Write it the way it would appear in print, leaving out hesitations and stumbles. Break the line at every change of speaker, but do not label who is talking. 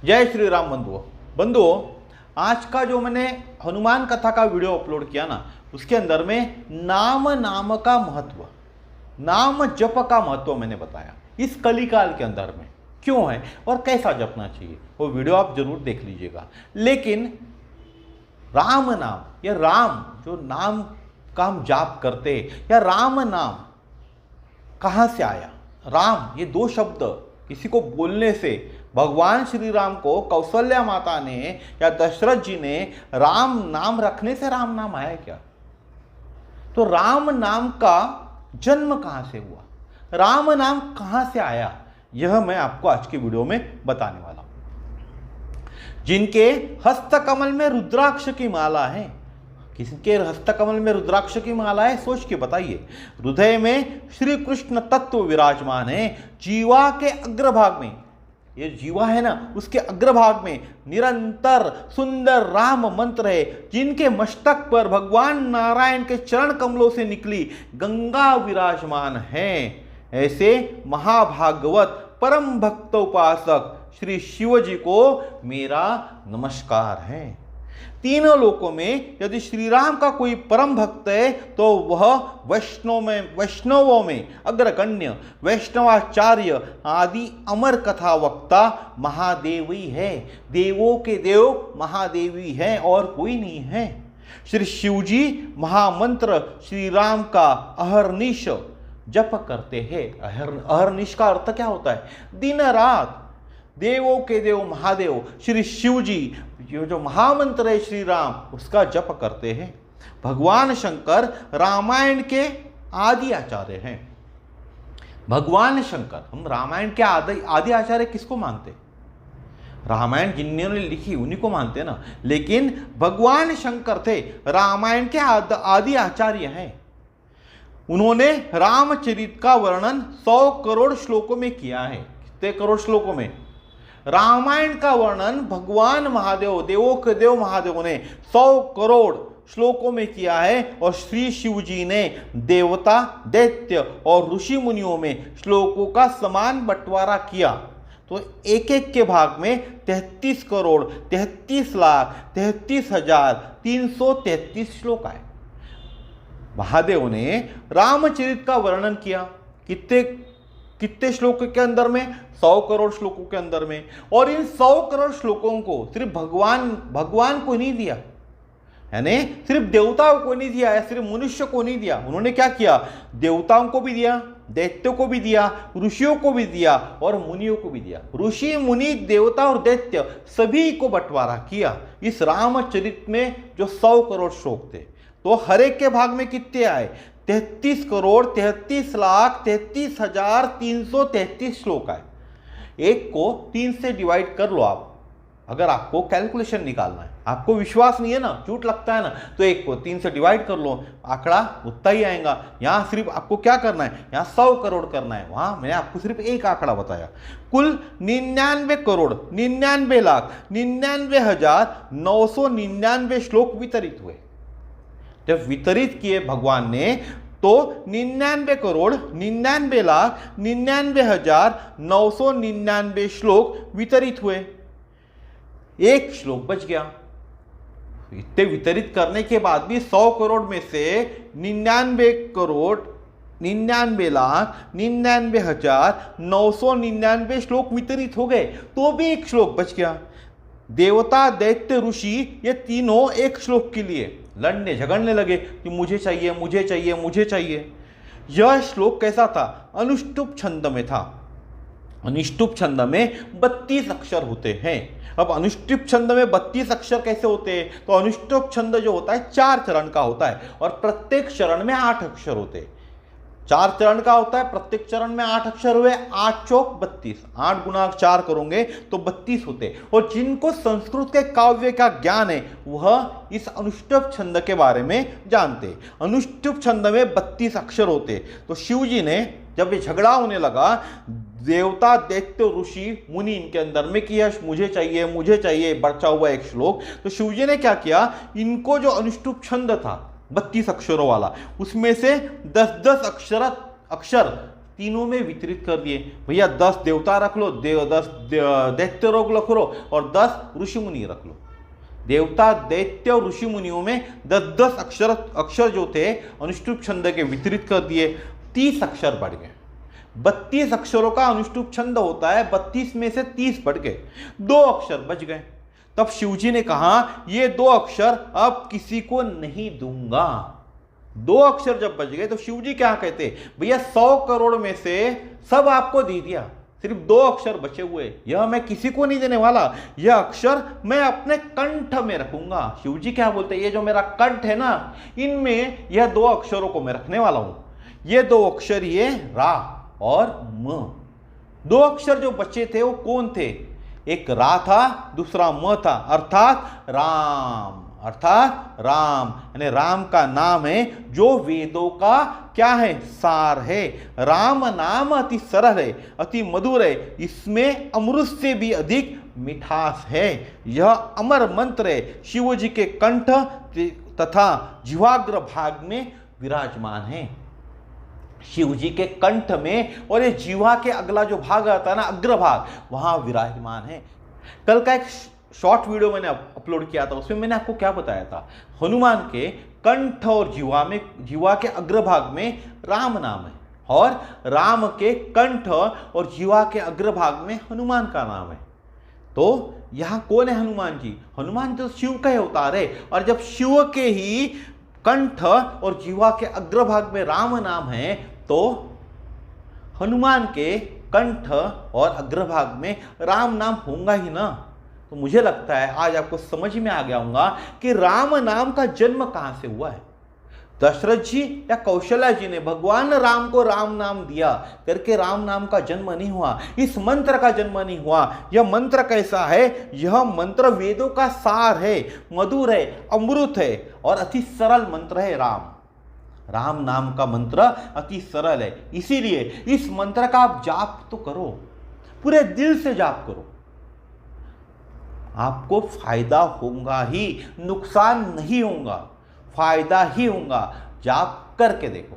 जय श्री राम बंधुओं, आज का जो मैंने हनुमान कथा का वीडियो अपलोड किया ना, उसके अंदर में नाम का महत्व, नाम जप का महत्व मैंने बताया। इस कलिकाल के अंदर में क्यों है और कैसा जपना चाहिए, वो वीडियो आप जरूर देख लीजिएगा। लेकिन राम नाम या राम जो नाम का हम जाप करते, या राम नाम कहाँ से आया? राम ये दो शब्द किसी को बोलने से भगवान श्री राम को कौशल्या माता ने या दशरथ जी ने राम नाम रखने से राम नाम आया क्या? तो राम नाम का जन्म कहां से हुआ, राम नाम कहां से आया, यह मैं आपको आज की वीडियो में बताने वाला हूं। जिनके हस्तकमल में रुद्राक्ष की माला है, किसके हस्तकमल में रुद्राक्ष की माला है, सोच के बताइए। हृदय में श्री कृष्ण तत्व विराजमान है। जीवा के अग्रभाग में, ये जीवा है ना, उसके अग्रभाग में निरंतर सुंदर राम मंत्र है। जिनके मस्तक पर भगवान नारायण के चरण कमलों से निकली गंगा विराजमान है। ऐसे महाभागवत परम भक्त उपासक श्री शिव जी को मेरा नमस्कार है। तीनों लोकों में यदि श्री राम का कोई परम भक्त है तो वह वैष्णवों में अग्रगण्य वैष्णवाचार्य आदि अमर कथा वक्ता महादेव ही है। देवों के देव महादेवी है और कोई नहीं है। श्री शिव जी महामंत्र श्री राम का अहर्निश जप करते हैं। अहर्निश का अर्थ क्या होता है? दिन रात देवों के देव महादेव श्री शिव जी जो महामंत्र है श्री राम, उसका जप करते हैं। भगवान शंकर रामायण के आदि आचार्य हैं। भगवान शंकर, हम रामायण के आदि आचार्य किसको मानते? रामायण जिन्होंने लिखी उन्हीं को मानते ना। लेकिन भगवान शंकर थे रामायण के आदि आचार्य हैं। उन्होंने रामचरित का वर्णन 100 करोड़ श्लोकों में किया है। कितने करोड़ श्लोकों में? रामायण का वर्णन भगवान महादेव, देवों के देव महादेव ने 100 करोड़ श्लोकों में किया है। और श्री शिव जी ने देवता, दैत्य और ऋषि मुनियों में श्लोकों का समान बंटवारा किया। तो एक एक के भाग में 33 करोड़ 33 लाख 33,333 श्लोक आए। महादेव ने रामचरित का वर्णन किया कितने श्लोक के अंदर में? 100 करोड़ श्लोकों के अंदर में। और इन 100 करोड़ श्लोकों को सिर्फ भगवान को नहीं दिया, यानी सिर्फ देवताओं को नहीं दिया, या सिर्फ मनुष्य को नहीं दिया। उन्होंने क्या किया? देवताओं को भी दिया, दैत्यों को भी दिया, ऋषियों को भी दिया और मुनियों को भी दिया। ऋषि मुनि देवता और दैत्य सभी को बंटवारा किया इस रामचरित में जो 100 करोड़ श्लोक थे। तो हर एक के भाग में कितने आए? 33 करोड़ 33 लाख 33,333 श्लोक आए। एक को 3 से डिवाइड कर लो आप, अगर आपको कैलकुलेशन निकालना है। आपको विश्वास नहीं है ना, झूठ लगता है ना, तो एक को 3 से डिवाइड कर लो, आंकड़ा उतना ही आएगा। यहां सिर्फ आपको क्या करना है? यहां 100 करोड़ करना है। वहां मैंने आपको सिर्फ एक आंकड़ा बताया। कुल 99 करोड़ 99 लाख 99,999 श्लोक वितरित हुए। जब वितरित किए भगवान ने तो 99 करोड़ 99 लाख 99,999 श्लोक वितरित हुए। एक श्लोक बच गया। इतने वितरित करने के बाद भी 100 करोड़ में से 99 करोड़ 99 लाख 99,999 श्लोक वितरित हो गए, तो भी एक श्लोक बच गया। देवता, दैत्य, ऋषि ये तीनों एक श्लोक के लिए लड़ने झगड़ने लगे कि मुझे चाहिए, मुझे चाहिए, मुझे चाहिए। यह श्लोक कैसा था? अनुष्टुप छंद में था। अनुष्टुप छंद में 32 अक्षर होते हैं। अब अनुष्टुप छंद में 32 अक्षर कैसे होते हैं? तो अनुष्टुप छंद जो होता है 4 चरण का होता है और प्रत्येक चरण में 8 अक्षर होते हैं। 4 चरण का होता है, प्रत्येक चरण में 8 अक्षर हुए। 8 चौक 32, 8 गुना 4 करोगे तो 32 होते। और जिनको संस्कृत के काव्य का ज्ञान है वह इस अनुष्टुप छंद के बारे में जानते। अनुष्टुप छंद में 32 अक्षर होते। तो शिव जी ने जब ये झगड़ा होने लगा देवता, दैत्य, ऋषि, मुनि इनके अंदर में कि मुझे चाहिए बचा हुआ एक श्लोक, तो शिव जी ने क्या किया? इनको जो अनुष्टुप छंद था 32 अक्षरों वाला, उसमें से 10-10 अक्षर तीनों में वितरित कर दिए। भैया 10 देवता रख लो, 10 दैत्य रोग रख लो और 10 ऋषि मुनि रख लो। देवता, दैत्य और ऋषि मुनियों में 10-10 अक्षर जो थे अनुष्टुप छंद के वितरित कर दिए। 30 अक्षर बढ़ गए। 32 अक्षरों का अनुष्टुप छंद होता है, 32 में से 30 बढ़ गए, 2 अक्षर बच गए। तब शिवजी ने कहा ये 2 अक्षर अब किसी को नहीं दूंगा। 2 अक्षर जब बच गए तो शिवजी क्या कहते, भैया 100 करोड़ में से सब आपको दे दिया, सिर्फ 2 अक्षर बचे हुए, यह मैं किसी को नहीं देने वाला, यह अक्षर मैं अपने कंठ में रखूंगा। शिवजी क्या बोलते हैं, ये जो मेरा कंठ है ना, इनमें यह 2 अक्षरों को मैं रखने वाला हूं। ये 2 अक्षर, ये रा और म। 2 अक्षर जो बचे थे वो कौन थे, एक रा था, दूसरा म था, अर्थात राम। अर्थात राम यानी राम का नाम है जो वेदों का क्या है, सार है। राम नाम अति सरल है, अति मधुर है, इसमें अमृत से भी अधिक मिठास है। यह अमर मंत्र है, शिव जी के कंठ तथा जिह्वाग्र भाग में विराजमान है। शिव जी के कंठ में और ये जीवा के अगला जो भाग आता है ना, अग्रभाग, वहां विराजमान है। कल का एक शॉर्ट वीडियो मैंने अपलोड किया था, उसमें मैंने आपको क्या बताया था, हनुमान के कंठ और जीवा के अग्रभाग में राम नाम है और राम के कंठ और जीवा के अग्रभाग में हनुमान का नाम है। तो यहां कौन है हनुमान जी, हनुमान तो शिव का ही अवतार है। और जब शिव के ही कंठ और जीवा के अग्रभाग में राम नाम है तो हनुमान के कंठ और अग्रभाग में राम नाम होगा ही ना। तो मुझे लगता है आज आपको समझ में आ गया होगा कि राम नाम का जन्म कहां से हुआ है। दशरथ जी या कौशल्या जी ने भगवान राम को राम नाम दिया करके राम नाम का जन्म नहीं हुआ, इस मंत्र का जन्म नहीं हुआ। यह मंत्र कैसा है, यह मंत्र वेदों का सार है, मधुर है, अमृत है और अति सरल मंत्र है। राम नाम का मंत्र अति सरल है, इसीलिए इस मंत्र का आप जाप तो करो, पूरे दिल से जाप करो, आपको फायदा होगा ही, नुकसान नहीं होगा, फायदा ही होगा। जाप करके देखो।